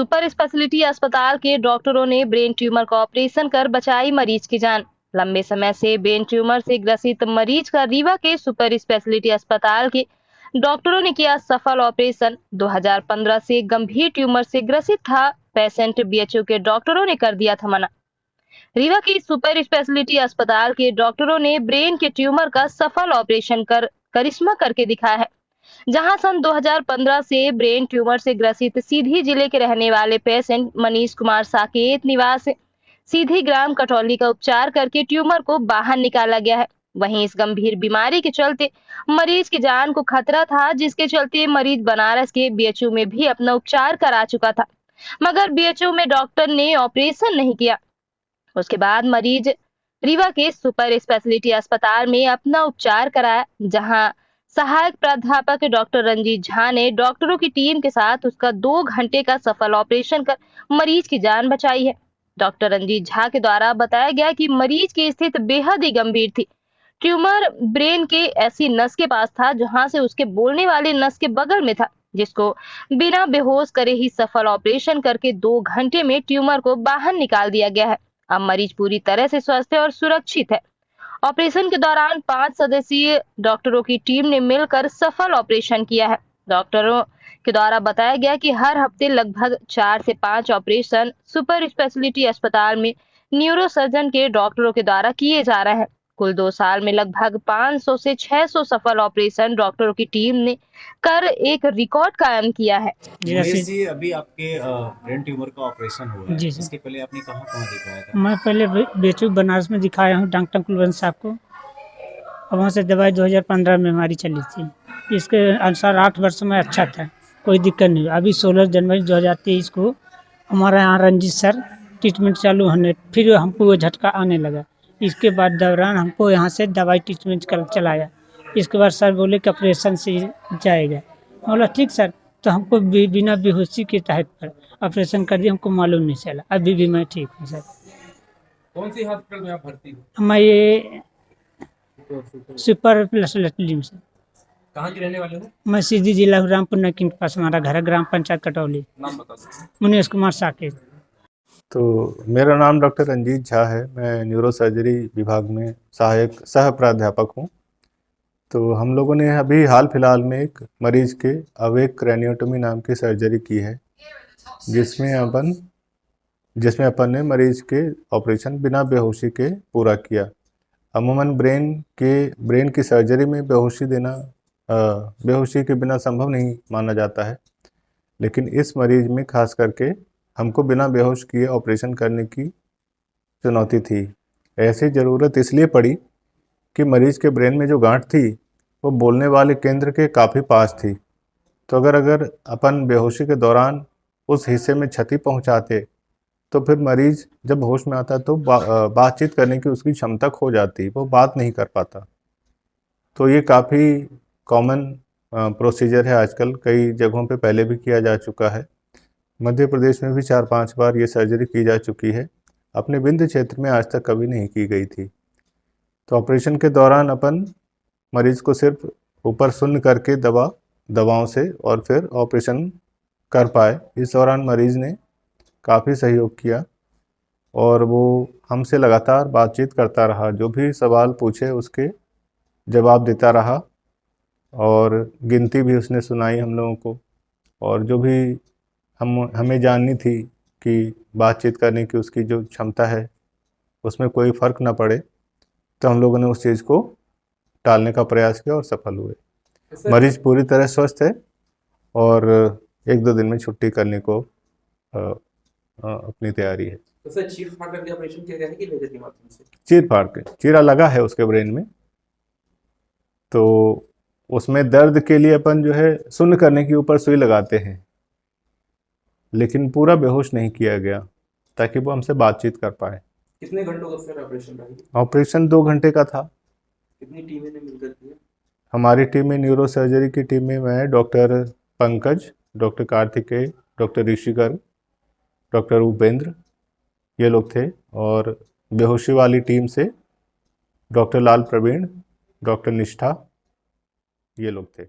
Super speciality अस्पताल के डॉक्टरों ने ब्रेन ट्यूमर का ऑपरेशन कर बचाई मरीज की जान। लंबे समय से ब्रेन ट्यूमर से ग्रसित मरीज का रीवा के सुपर स्पेशलिटी अस्पताल के डॉक्टरों ने किया सफल ऑपरेशन। 2015 से गंभीर ट्यूमर से ग्रसित था पेशेंट, बीएचयू के डॉक्टरों ने कर दिया था मना। रीवा की सुपर स्पेशलिटी अस्पताल के डॉक्टरों ने ब्रेन के ट्यूमर का सफल ऑपरेशन कर करिश्मा करके दिखाया है। जहां सन 2015 से ब्रेन ट्यूमर से ग्रसित सीधी जिले के रहने वाले पेशेंट मनीष कुमार साकेत निवास सीधी ग्राम कटौली का उपचार करके ट्यूमर को बाहर निकाला गया है। वहीं इस गंभीर बीमारी के चलते मरीज की जान को खतरा था, जिसके चलते मरीज बनारस के बीएचयू में भी अपना उपचार करा चुका था, मगर बीएचयू में डॉक्टर ने ऑपरेशन नहीं किया। उसके बाद मरीज रीवा के सुपर स्पेशलिटी अस्पताल में अपना उपचार कराया, जहां सहायक प्राध्यापक डॉक्टर रंजीत झा ने डॉक्टरों की टीम के साथ उसका 2 घंटे का सफल ऑपरेशन कर मरीज की जान बचाई है। डॉक्टर रंजीत झा के द्वारा बताया गया कि मरीज की स्थिति बेहद ही गंभीर थी। ट्यूमर ब्रेन के ऐसी नस के पास था जहां से उसके बोलने वाले नस के बगल में था, जिसको बिना बेहोश करे ही सफल ऑपरेशन करके 2 घंटे में ट्यूमर को बाहर निकाल दिया गया है। अब मरीज पूरी तरह से स्वस्थ है और सुरक्षित है। ऑपरेशन के दौरान 5 सदस्यीय डॉक्टरों की टीम ने मिलकर सफल ऑपरेशन किया है। डॉक्टरों के द्वारा बताया गया कि हर हफ्ते लगभग 4 से 5 ऑपरेशन सुपर स्पेशलिटी अस्पताल में न्यूरो सर्जन के डॉक्टरों के द्वारा किए जा रहे हैं। कुल 2 साल में लगभग 500 से 600 सफल ऑपरेशन डॉक्टरों की टीम ने कर एक रिकॉर्ड कायम किया है। जी, अभी आपके ब्रेन ट्यूमर का ऑपरेशन हुआ है। जी। इसके पहले आपने कहाँ दिखाया था? मैं पहले बीएचयू बनारस में दिखाया हूँ डॉक्टर कुलवंत साहब को, और वहाँ से दवाई 2015 में हमारी चली थी। इसके अनुसार 8 वर्ष में अच्छा था, कोई दिक्कत नहीं। अभी 16 जनवरी 2023 को हमारे यहाँ रंजीत सर ट्रीटमेंट चालू होने, फिर हमको वो झटका आने लगा। इसके बाद दौरान हमको यहाँ से दवाई ट्रीटमेंट कर चलाया। इसके बाद सर बोले कि ऑपरेशन से जाएगा। बोला ठीक सर, तो हमको बिना बेहोशी के तहत पर ऑपरेशन कर दिया, हमको मालूम नहीं चला। अभी भी मैं ठीक हूँ सर। कौन सी हॉस्पिटल में आप भर्ती हो? मैं ये सुपर स्पेशलिटी से। कहाँ के रहने वाले हो? मैं सीधी जिला रामपुर नकीम के पास हमारा घर है, ग्राम पंचायत कटौली। नाम बता दो। मनीष कुमार साकेत। तो मेरा नाम डॉक्टर रंजीत झा है। मैं न्यूरो सर्जरी विभाग में सहायक सह प्राध्यापक हूँ। तो हम लोगों ने अभी हाल फिलहाल में एक मरीज के अवेक क्रैनियोटोमी नाम की सर्जरी की है, जिसमें अपन ने मरीज के ऑपरेशन बिना बेहोशी के पूरा किया। अमूमन ब्रेन की सर्जरी में बेहोशी देना बेहोशी के बिना संभव नहीं माना जाता है, लेकिन इस मरीज में खास करके हमको बिना बेहोश किए ऑपरेशन करने की चुनौती थी। ऐसी ज़रूरत इसलिए पड़ी कि मरीज के ब्रेन में जो गांठ थी वो बोलने वाले केंद्र के काफ़ी पास थी। तो अगर अपन बेहोशी के दौरान उस हिस्से में क्षति पहुंचाते तो फिर मरीज जब होश में आता तो बातचीत करने की उसकी क्षमता खो जाती, वो बात नहीं कर पाता। तो ये काफ़ी कॉमन प्रोसीजर है आजकल, कई जगहों पे पहले भी किया जा चुका है। मध्य प्रदेश में भी 4-5 बार ये सर्जरी की जा चुकी है। अपने विंध्य क्षेत्र में आज तक कभी नहीं की गई थी। तो ऑपरेशन के दौरान अपन मरीज को सिर्फ ऊपर सुन्न करके दवाओं से और फिर ऑपरेशन कर पाए। इस दौरान मरीज ने काफ़ी सहयोग किया और वो हमसे लगातार बातचीत करता रहा। जो भी सवाल पूछे उसके जवाब देता रहा और गिनती भी उसने सुनाई हम लोगों को। और जो भी हमें जाननी थी कि बातचीत करने की उसकी जो क्षमता है उसमें कोई फ़र्क ना पड़े, तो हम लोगों ने उस चीज़ को टालने का प्रयास किया और सफल हुए। मरीज पूरी तरह स्वस्थ है और 1-2 दिन में छुट्टी करने को अपनी तैयारी है। तो सर चीर फाड़ करके ऑपरेशन किया गया है कि लेजर के माध्यम से? चीर फाड़ के, चीरा लगा है उसके ब्रेन में, तो उसमें दर्द के लिए अपन जो है सुन्न करने के ऊपर सुई लगाते हैं, लेकिन पूरा बेहोश नहीं किया गया ताकि वो हमसे बातचीत कर पाए। कितने घंटों का सर ऑपरेशन रहा? ऑपरेशन 2 घंटे का था। कितनी टीमें ने मिलकर किया? हमारी टीम में न्यूरो सर्जरी की टीम में मैं, doctor Pankaj, doctor Kartikeya, doctor Rishikar, doctor Upendra, ये लोग थे। और बेहोशी वाली टीम से डॉक्टर लाल प्रवीण, डॉक्टर निष्ठा, ये लोग थे।